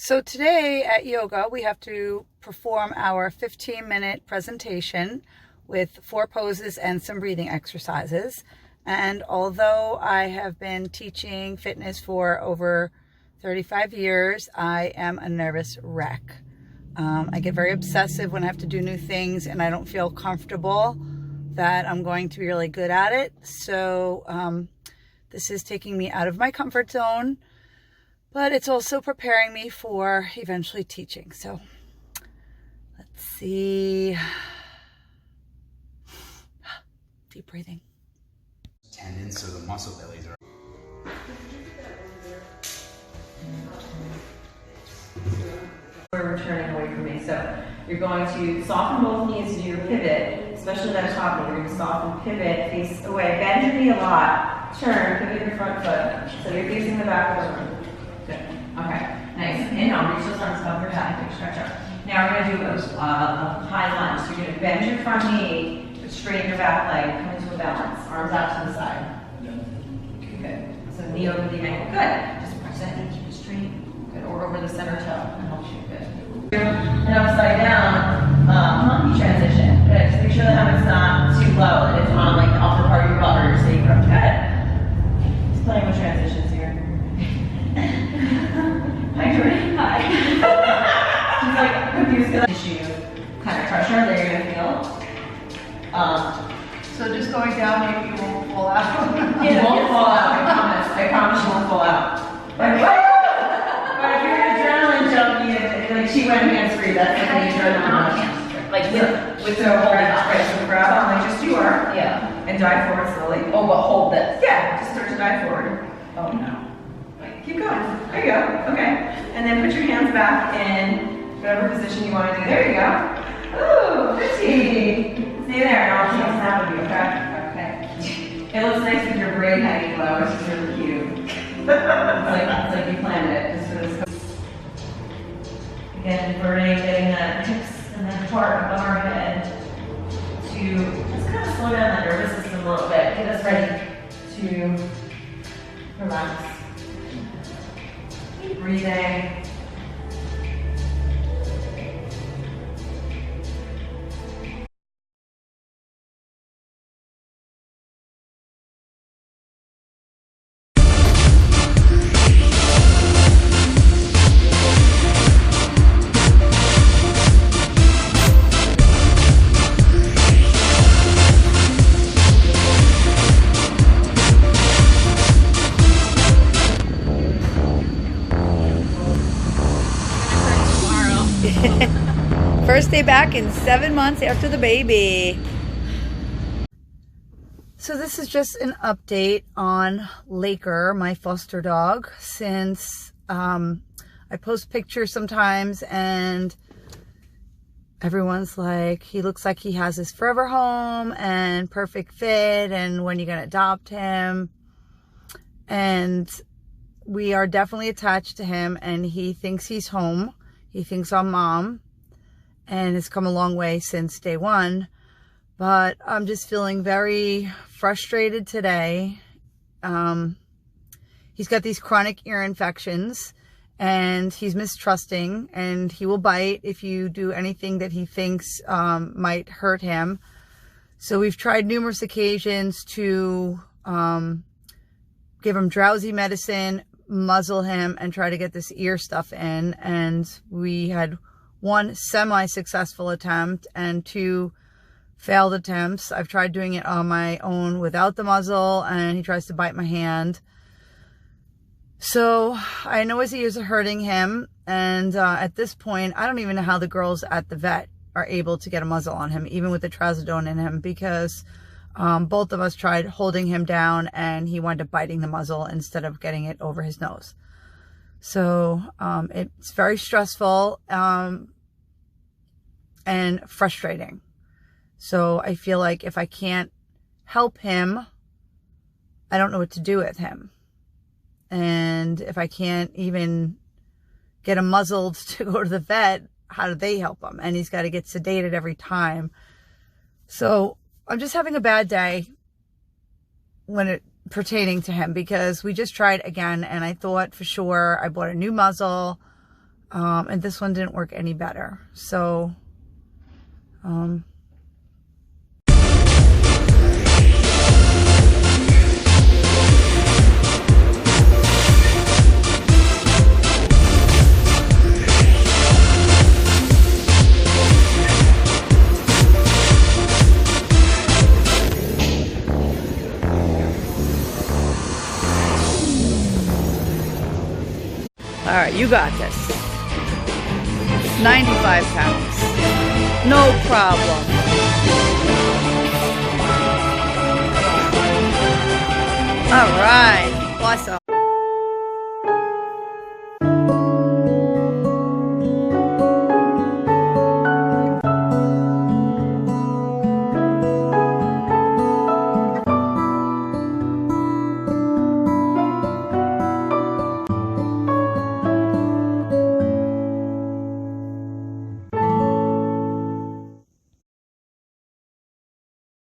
So today at yoga, we have to perform our 15-minute presentation with 4 poses and some breathing exercises. And although I have been teaching fitness for over 35 years, I am a nervous wreck. I get very obsessive when I have to do new things and I don't feel comfortable that I'm going to be really good at it. So this is taking me out of my comfort zone, but it's also preparing me for eventually teaching. So let's see. Deep breathing. Tendons, so the muscle bellies are. We're turning away from me. So you're going to soften both knees to do your pivot, especially that top knee. You're going to soften, pivot, face away, bend your knee a lot, turn, pivot your front foot. So you're facing the back of the room. Good. Okay. Nice. Inhale, reach those arms above your head. Big stretch out. Now we're going to do a high lunge. So you're going to bend your front knee, but straighten your back leg, come into a balance. Arms out to the side. Good. So knee over the ankle. Good. Just press it and keep it straight. Good. Or over the center toe. That helps you. Good. And upside down, monkey transition. Good. Just make sure the helmet's not too low and it's on like the upper part of your butt or your sacrum. Good. Just playing with transitions here. Hi, Jordan. Hi. She's like confused because tissue kind of pressure that you're going to feel. So just going down, maybe you won't fall out. You won't fall out, I promise. I promise you won't fall out. But if you're an adrenaline junkie and like she went hands-free, that's like an adrenaline rush. Like with the hold it up. Right, so grab on like just you are. Yeah. And dive forward slowly. Oh, but hold this. Yeah, just start to dive forward. Oh no. Keep going. There you go. Okay. And then put your hands back in whatever position you want to do. There you go. Ooh, pretty. Stay there and I'll take a snap of you, okay? Okay. It looks nice with your braid hanging low, which is really cute. It's like you planned it, just for this. Again, inverting, getting the hips and the heart above our head to just kind of slow down the nervous system a little bit. Get us ready to relax. Keep breathing. First day back in 7 months after the baby. So this is just an update on Laker, my foster dog, since I post pictures sometimes and everyone's like, he looks like he has his forever home and perfect fit, and when are you gonna adopt him? And we are definitely attached to him and he thinks he's home. He thinks I'm mom. And it's come a long way since day one, but I'm just feeling very frustrated today. He's got these chronic ear infections and he's mistrusting and he will bite if you do anything that he thinks might hurt him. So we've tried numerous occasions to give him drowsy medicine, muzzle him, and try to get this ear stuff in. And we had 1 semi-successful attempt and 2 failed attempts. I've tried doing it on my own without the muzzle and he tries to bite my hand. So I know his ears are hurting him, and at this point I don't even know how the girls at the vet are able to get a muzzle on him, even with the trazodone in him, because both of us tried holding him down and he wound up biting the muzzle instead of getting it over his nose. So it's very stressful and frustrating. So I feel like if I can't help him, I don't know what to do with him. And if I can't even get him muzzled to go to the vet, how do they help him? And he's got to get sedated every time. So I'm just having a bad day when it pertaining to him, because we just tried again and I thought for sure I bought a new muzzle. and this one didn't work any better. So, all right, you got this. 95 pounds. No problem. All right, awesome.